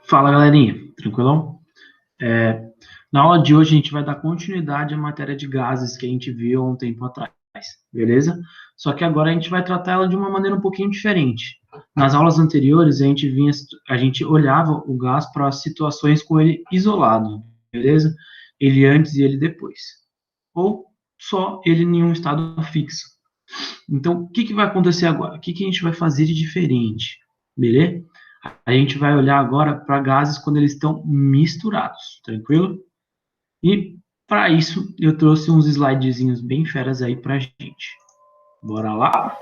Fala, galerinha, tranquilão? Na aula de hoje a gente vai dar continuidade à matéria de gases que a gente viu há um tempo atrás, beleza? Só que agora a gente vai tratar ela de uma maneira um pouquinho diferente. Nas aulas anteriores a gente olhava o gás para situações com ele isolado, beleza? Ele antes e ele depois. Ou só ele em um estado fixo. Então, o que vai acontecer agora? O que a gente vai fazer de diferente, beleza? A gente vai olhar agora para gases quando eles estão misturados, tranquilo? E para isso eu trouxe uns slidezinhos bem feras aí para a gente. Bora lá?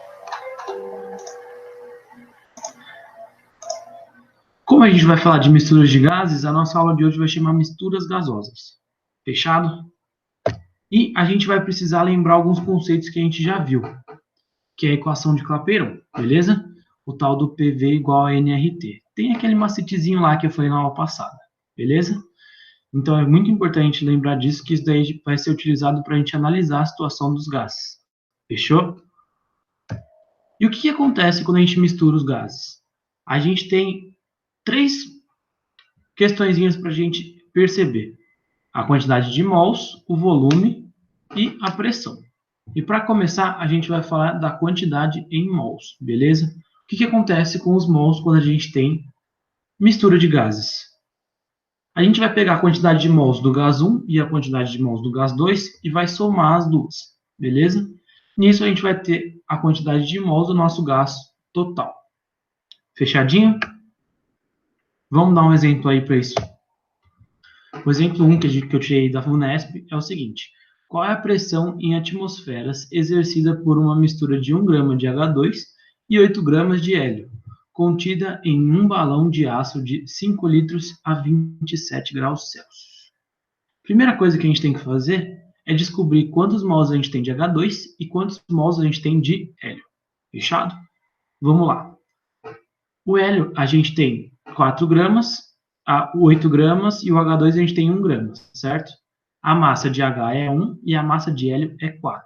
Como a gente vai falar de misturas de gases, a nossa aula de hoje vai chamar misturas gasosas. Fechado? E a gente vai precisar lembrar alguns conceitos que a gente já viu, que é a equação de Clapeyron, beleza? O tal do PV igual a nRT. Tem aquele macetezinho lá que eu falei na aula passada, beleza? Então é muito importante lembrar disso, que isso daí vai ser utilizado para a gente analisar a situação dos gases. Fechou? E o que acontece quando a gente mistura os gases? A gente tem três questõezinhas para a gente perceber: a quantidade de mols, o volume e a pressão. E para começar, a gente vai falar da quantidade em mols, beleza? O que acontece com os mols quando a gente tem mistura de gases? A gente vai pegar a quantidade de mols do gás 1 e a quantidade de mols do gás 2 e vai somar as duas, beleza? Nisso a gente vai ter a quantidade de mols do nosso gás total. Fechadinho? Vamos dar um exemplo aí para isso. O exemplo 1 que eu tirei da Unesp é o seguinte: qual é a pressão em atmosferas exercida por uma mistura de 1 grama de H2 e 8 gramas de hélio, contida em um balão de aço de 5 litros a 27 graus Celsius? Primeira coisa que a gente tem que fazer é descobrir quantos mols a gente tem de H2 e quantos mols a gente tem de hélio. Fechado? Vamos lá. O hélio a gente tem 4 gramas, 8 gramas e o H2 a gente tem 1 grama, certo? A massa de H é 1 e a massa de hélio é 4.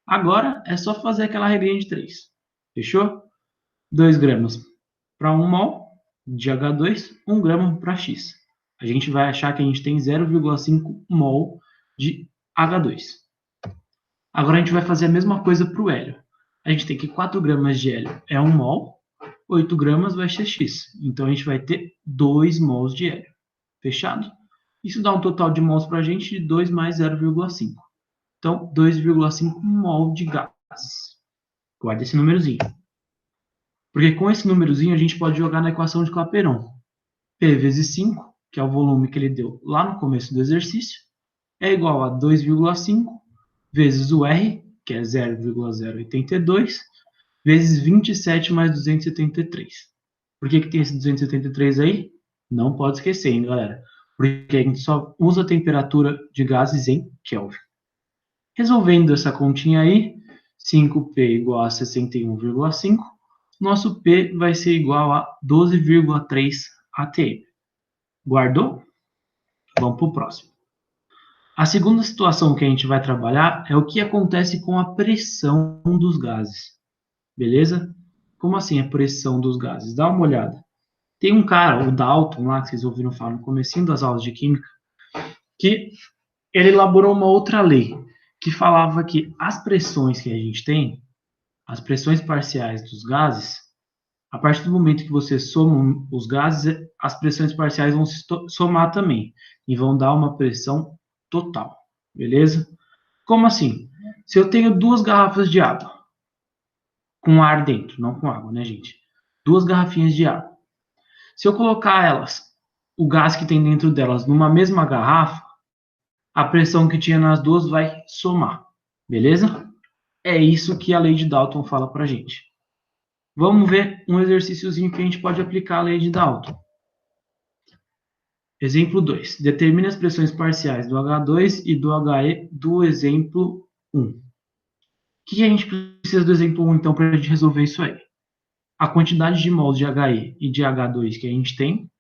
Agora é só fazer aquela regrinha de 3. Fechou? 2 gramas para 1 mol de H2, 1 grama para X. A gente vai achar que a gente tem 0,5 mol de H2. Agora a gente vai fazer a mesma coisa para o hélio. A gente tem que 4 gramas de hélio é 1 mol, 8 gramas vai ser X. Então a gente vai ter 2 mols de hélio. Fechado? Isso dá um total de mols para a gente de 2 mais 0,5. Então, 2,5 mol de gases. Guarda esse númerozinho. Porque com esse númerozinho a gente pode jogar na equação de Clapeyron. P vezes 5, que é o volume que ele deu lá no começo do exercício, é igual a 2,5 vezes o R, que é 0,082, vezes 27 mais 273. Por que tem esse 273 aí? Não pode esquecer, hein, galera? Porque a gente só usa a temperatura de gases em Kelvin. Resolvendo essa continha aí, 5P igual a 61,5, nosso P vai ser igual a 12,3 atm. Guardou? Vamos para o próximo. A segunda situação que a gente vai trabalhar é o que acontece com a pressão dos gases. Beleza? Como assim a pressão dos gases? Dá uma olhada. Tem um cara, o Dalton, lá que vocês ouviram falar no comecinho das aulas de química, que ele elaborou uma outra lei que falava que as pressões que a gente tem, as pressões parciais dos gases, a partir do momento que você soma os gases, as pressões parciais vão se somar também e vão dar uma pressão total, beleza? Como assim? Se eu tenho 2 garrafas de água com ar dentro, não com água, né, gente? 2 garrafinhas de água. Se eu colocar elas, o gás que tem dentro delas, numa mesma garrafa, a pressão que tinha nas duas vai somar, beleza? É isso que a lei de Dalton fala pra gente. Vamos ver um exercíciozinho que a gente pode aplicar a lei de Dalton. Exemplo 2. Determine as pressões parciais do H2 e do HE do exemplo 1. O que a gente precisa do exemplo 1, então, para a gente resolver isso aí? A quantidade de mols de HE e de H2 que a gente tem,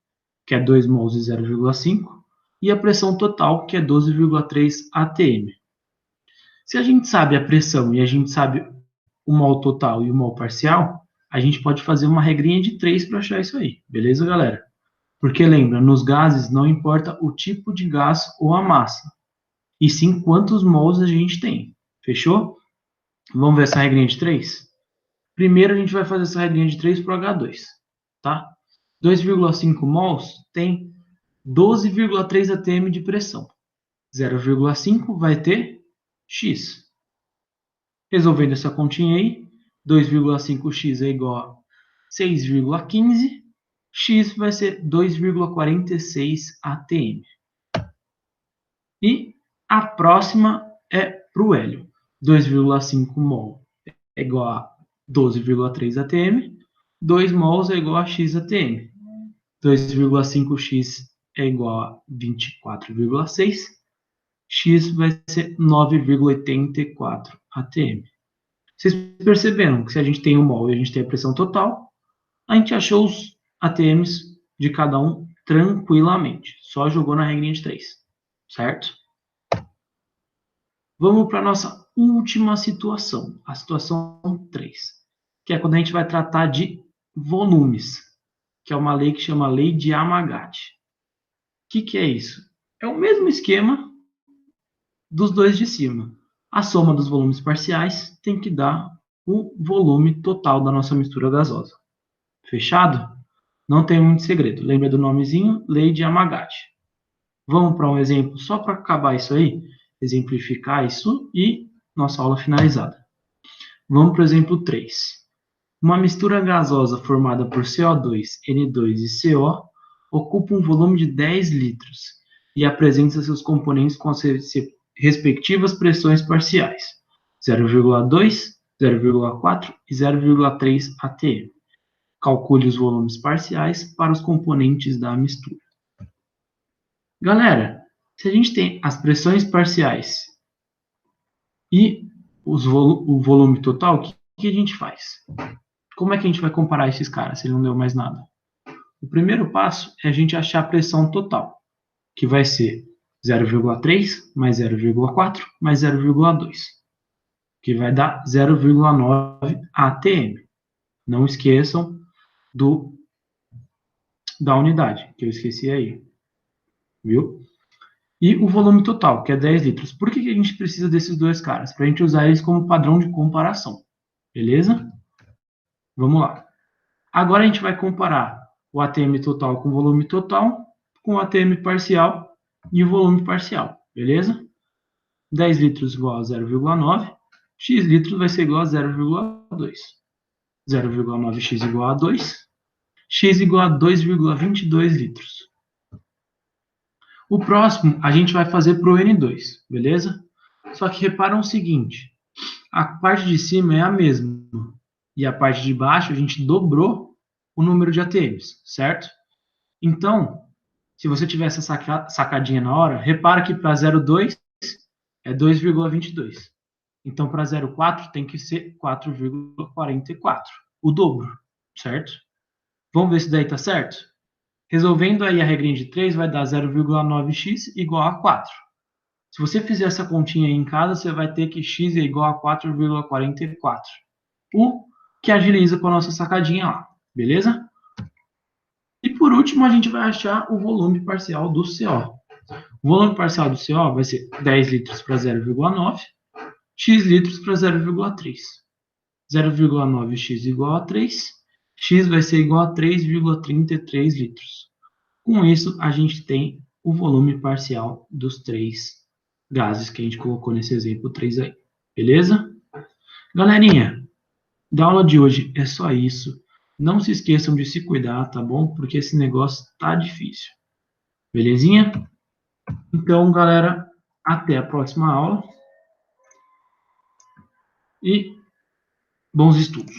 que é 2 mols e 0,5, e a pressão total, que é 12,3 atm. Se a gente sabe a pressão e a gente sabe o mol total e o mol parcial, a gente pode fazer uma regrinha de 3 para achar isso aí. Beleza, galera? Porque lembra, nos gases não importa o tipo de gás ou a massa, e sim quantos mols a gente tem. Fechou? Vamos ver essa regrinha de 3? Primeiro a gente vai fazer essa regrinha de 3 para o H2, tá? 2,5 mols tem 12,3 atm de pressão. 0,5 vai ter X. Resolvendo essa continha aí, 2,5x é igual a 6,15. X vai ser 2,46 atm. E a próxima é para o hélio. 2,5 mol é igual a 12,3 atm. 2 mols é igual a x atm. 2,5x é igual a 24,6. X vai ser 9,84 atm. Vocês perceberam que se a gente tem um mol e a gente tem a pressão total, a gente achou os ATMs de cada um tranquilamente. Só jogou na regrinha de 3, certo? Vamos para a nossa última situação, a situação 3, que é quando a gente vai tratar de volumes, que é uma lei que chama Lei de Amagati. O que é isso? É o mesmo esquema dos dois de cima. A soma dos volumes parciais tem que dar o volume total da nossa mistura gasosa. Fechado? Não tem muito segredo. Lembra do nomezinho? Lei de Amagati. Vamos para um exemplo só para acabar isso aí? Exemplificar isso e nossa aula finalizada. Vamos para o exemplo 3. Uma mistura gasosa formada por CO2, N2 e CO ocupa um volume de 10 litros e apresenta seus componentes com as respectivas pressões parciais, 0,2, 0,4 e 0,3 atm. Calcule os volumes parciais para os componentes da mistura. Galera, se a gente tem as pressões parciais e o volume total, o que a gente faz? Como é que a gente vai comparar esses caras se ele não deu mais nada? O primeiro passo é a gente achar a pressão total, que vai ser 0,3 mais 0,4 mais 0,2, que vai dar 0,9 atm. Não esqueçam da unidade, que eu esqueci aí. Viu? E o volume total, que é 10 litros. Por que a gente precisa desses dois caras? Para a gente usar eles como padrão de comparação. Beleza? Vamos lá. Agora a gente vai comparar o ATM total com o volume total, com o ATM parcial e o volume parcial. Beleza? 10 litros igual a 0,9. X litros vai ser igual a 0,2. 0,9x igual a 2. X igual a 2,22 litros. O próximo a gente vai fazer para o N2, beleza? Só que reparam o seguinte, a parte de cima é a mesma, e a parte de baixo a gente dobrou o número de ATMs, certo? Então, se você tiver essa sacadinha na hora, repara que para 0,2 é 2,22. Então, para 0,4 tem que ser 4,44, o dobro, certo? Vamos ver se daí tá certo? Resolvendo aí a regrinha de 3, vai dar 0,9x igual a 4. Se você fizer essa continha aí em casa, você vai ter que x é igual a 4,44. O que agiliza com a nossa sacadinha lá, beleza? E por último, a gente vai achar o volume parcial do CO. O volume parcial do CO vai ser 10 litros para 0,9, x litros para 0,3. 0,9x igual a 3, x vai ser igual a 3,33 litros. Com isso, a gente tem o volume parcial dos 3 gases que a gente colocou nesse exemplo 3 aí. Beleza? Galerinha, da aula de hoje é só isso. Não se esqueçam de se cuidar, tá bom? Porque esse negócio tá difícil. Belezinha? Então, galera, até a próxima aula. E bons estudos.